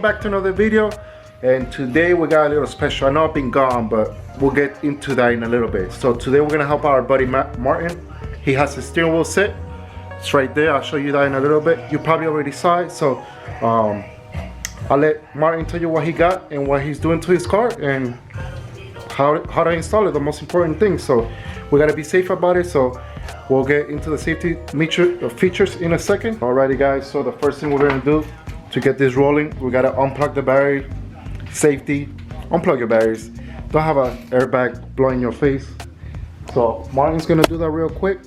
back to another video, and today we got a little special. I know I've been gone, but we'll get into that in a little bit. So today we're gonna help our buddy Martin. He has his steering wheel set. It's right there. I'll show you that in a little bit. You probably already saw it, so I'll let Martin tell you what he got and what he's doing to his car and how to install it, the most important thing. So we gotta be safe about it, so we'll get into the safety features in a second. Alrighty guys, so the first thing we're gonna do to get this rolling, we gotta unplug the battery. Safety, unplug your batteries. Don't have an airbag blowing your face. So Martin's gonna do that real quick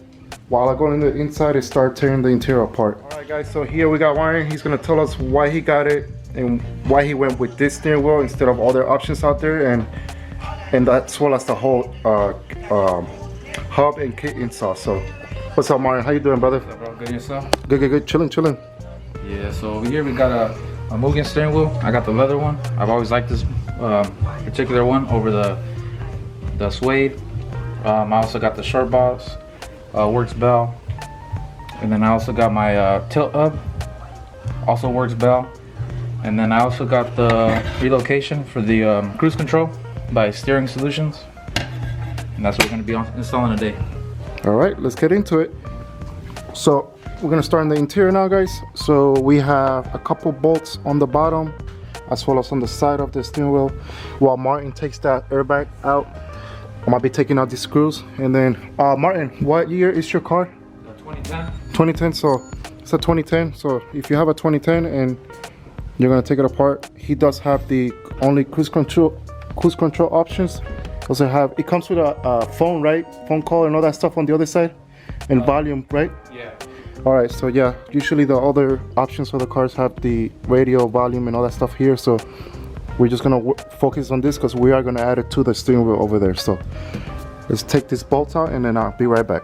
while I go in the inside and start tearing the interior apart. Alright guys, so here we got Martin. He's gonna tell us why he got it and why he went with this steering wheel instead of other options out there, and as well as the whole hub and kit install. So what's up, Martin? How you doing, brother? What's up, bro? Good, yourself? Good. Chilling. Yeah, so over here we got a Mugen steering wheel. I got the leather one. I've always liked this particular one over the suede. I also got the short box, works bell, and then I also got my tilt hub, also works bell, and then I also got the relocation for the cruise control by Steering Solutions, and that's what we're going to be installing today. All right, let's get into it. So we're gonna start in the interior now, guys. So we have a couple bolts on the bottom as well as on the side of the steering wheel. While Martin takes that airbag out, I might be taking out these screws. And then Martin, what year is your car? 2010. 2010. So it's a 2010. So if you have a 2010 and you're gonna take it apart, he does have the only cruise control options. Also have, it comes with a phone, right? Phone call and all that stuff on the other side, and volume, right? Yeah. Alright, so yeah, usually the other options for the cars have the radio, volume, and all that stuff here. So we're just gonna focus on this because we are gonna add it to the steering wheel over there. So let's take this bolt out and then I'll be right back.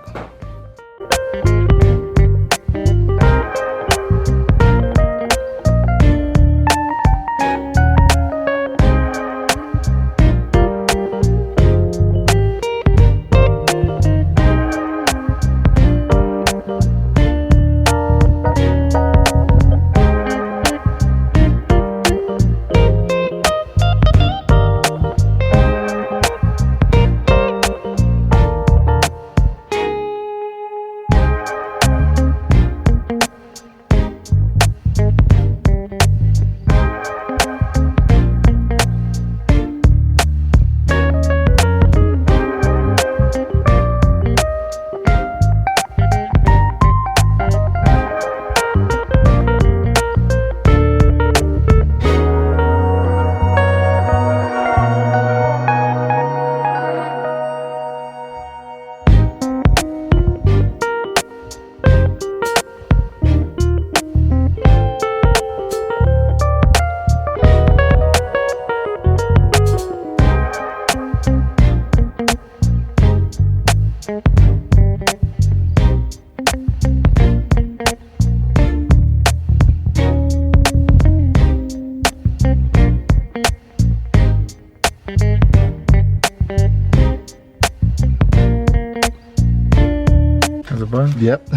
Button? Yep.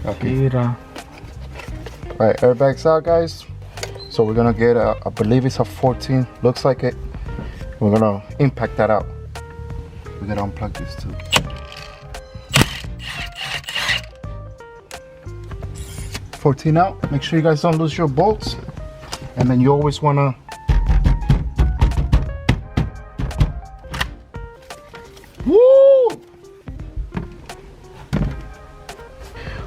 Okay. Alright, airbags out, guys. So we're gonna get I believe it's a 14. Looks like it. We're gonna impact that out. We gotta unplug this too. $14 out. Make sure you guys don't lose your bolts. And then you always wanna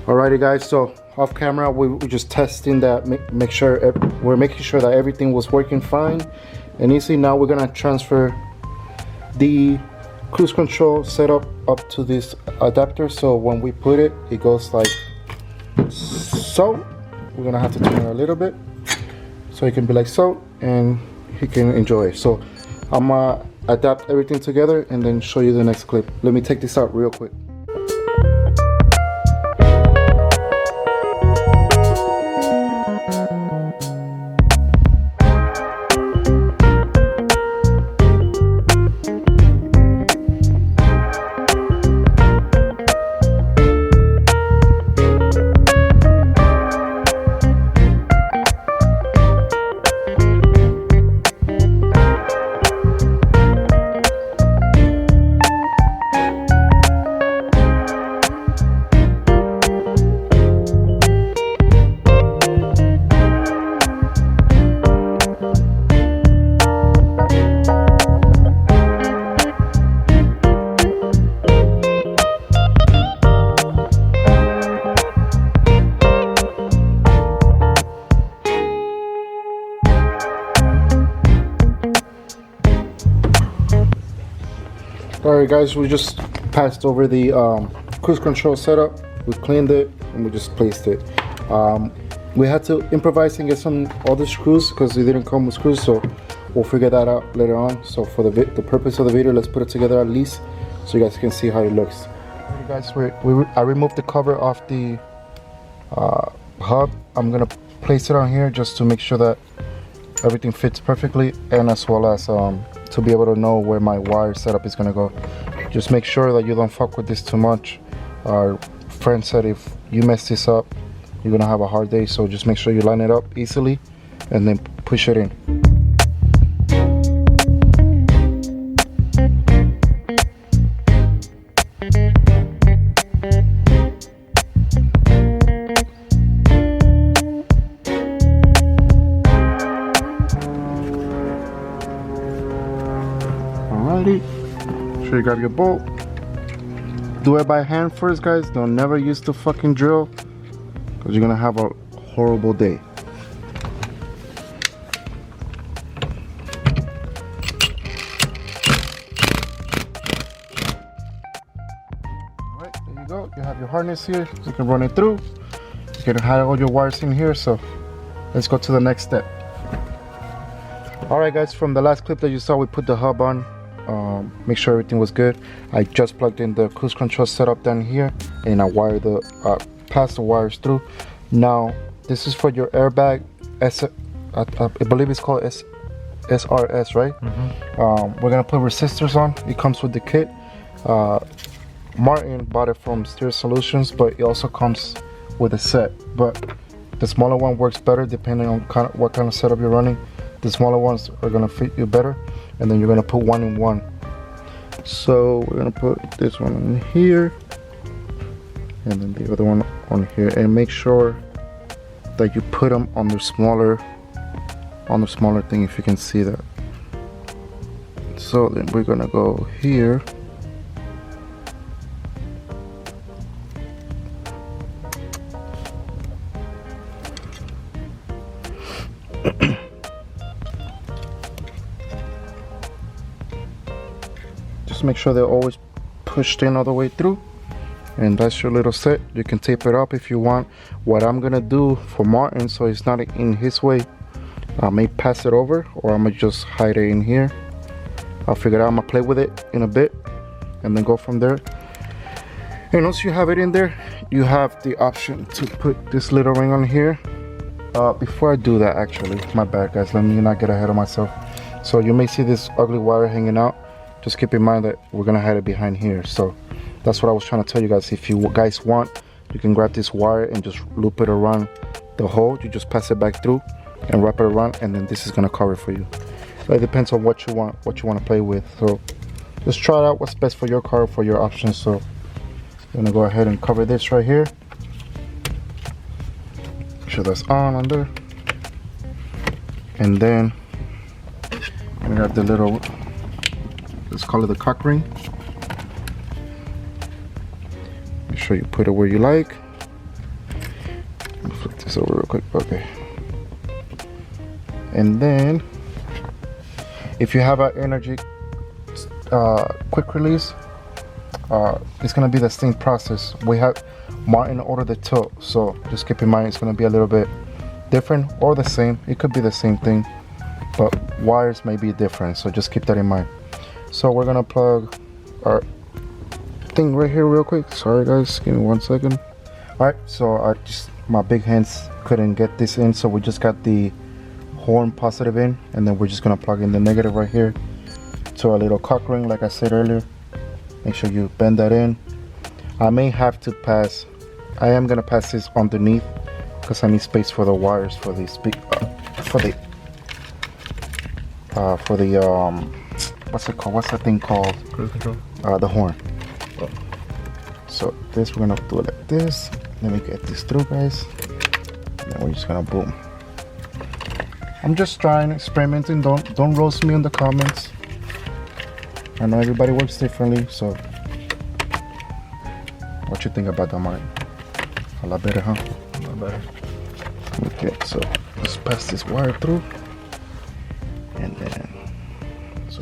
Alrighty guys, so off camera we're just testing that, we're making sure that everything was working fine and easy. Now we're gonna transfer the cruise control setup up to this adapter, so when we put it, it goes like so. We're gonna have to turn it a little bit so it can be like so, and he can enjoy it. So I'm gonna adapt everything together and then show you the next clip. Let me take this out real quick. Alright guys, we just passed over the cruise control setup. We cleaned it and we just placed it. We had to improvise and get some other screws because they didn't come with screws, so we'll figure that out later on. So for the purpose of the video, let's put it together at least so you guys can see how it looks. Alright guys, I removed the cover off the hub. I'm gonna place it on here just to make sure that everything fits perfectly, and as well as to be able to know where my wire setup is gonna go. Just make sure that you don't fuck with this too much. Our friend said if you mess this up, you're gonna have a hard day, so just make sure you line it up easily and then push it in. Alrighty, make sure you grab your bolt. Do it by hand first, guys. Don't never use the fucking drill, because you're gonna have a horrible day. Alright, there you go. You have your harness here. You can run it through. You can hide all your wires in here. So let's go to the next step. Alright guys, from the last clip that you saw, we put the hub on. Make sure everything was good. I just plugged in the cruise control setup down here, and I wired the passed the wires through. Now this is for your airbag. I believe it's called SRS, right? We're gonna put resistors on. It comes with the kit. Martin bought it from Steer Solutions, but it also comes with a set. But the smaller one works better depending on what kind of setup you're running. The smaller ones are gonna fit you better, and then you're gonna put one in one. So we're gonna put this one in here, and then the other one on here, and make sure that you put them on the smaller thing, if you can see that. So then we're gonna go here. Just make sure they're always pushed in all the way through, and that's your little set. You can tape it up if you want. What I'm gonna do for Martin, so it's not in his way, I may pass it over, or I'm gonna just hide it in here. I'll figure it out. I'm gonna play with it in a bit and then go from there. And once you have it in there, you have the option to put this little ring on here. Before I do that, actually, my bad guys, let me not get ahead of myself. So you may see this ugly wire hanging out. Just keep in mind that we're gonna hide it behind here. So that's what I was trying to tell you guys. If you guys want, you can grab this wire and just loop it around the hole. You just pass it back through and wrap it around, and then this is gonna cover for you. So it depends on what you want to play with. So just try out what's best for your car, for your options. So I'm gonna go ahead and cover this right here. Make sure that's on under, and then I'm gonna grab the little, let's call it the cock ring. Make sure you put it where you like. Let me flip this over real quick. Okay. And then if you have an energy quick release, it's gonna be the same process. We have Martin ordered the tilt, so just keep in mind it's gonna be a little bit different or the same. It could be the same thing, but wires may be different, so just keep that in mind. So we're gonna plug our thing right here real quick. Sorry guys, give me 1 second. Alright, so my big hands couldn't get this in, so we just got the horn positive in, and then we're just gonna plug in the negative right here to our little cock ring, like I said earlier. Make sure you bend that in. I may have to pass, I am gonna pass this underneath because I need space for the wires for the what's it called? What's that thing called? Cruise control. The horn. So this, we're gonna do it like this. Let me get this through, guys. And then we're just gonna boom. I'm just trying, experimenting. Don't roast me in the comments. I know everybody works differently, so what you think about that, Martin? A lot better, huh? A lot better. Okay, so let's pass this wire through, and then so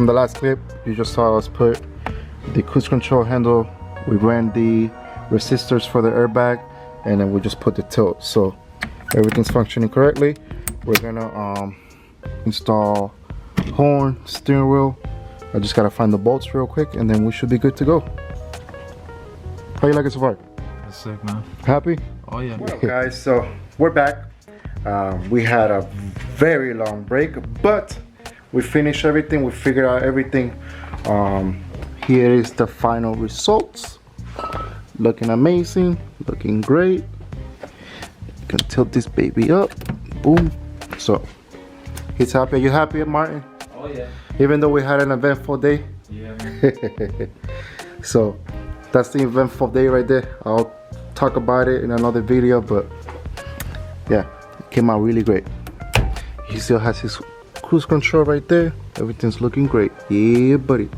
the last clip, you just saw us put the cruise control handle, we ran the resistors for the airbag, and then we just put the tilt. So everything's functioning correctly. We're gonna install horn, steering wheel. I just gotta find the bolts real quick, and then we should be good to go. How you like it so far? That's sick, man. Happy? Oh yeah. What up, guys? So we're back. We had a very long break, but we finished everything. We figured out everything. Here is the final results. Looking amazing, looking great. You can tilt this baby up. Boom. So he's happy. Are you happy, Martin? Oh yeah. Even though we had an eventful day. Yeah, man. So that's the eventful day right there. I'll talk about it in another video, but yeah, it came out really great. He still has his cruise control right there. Everything's looking great. Yeah, buddy.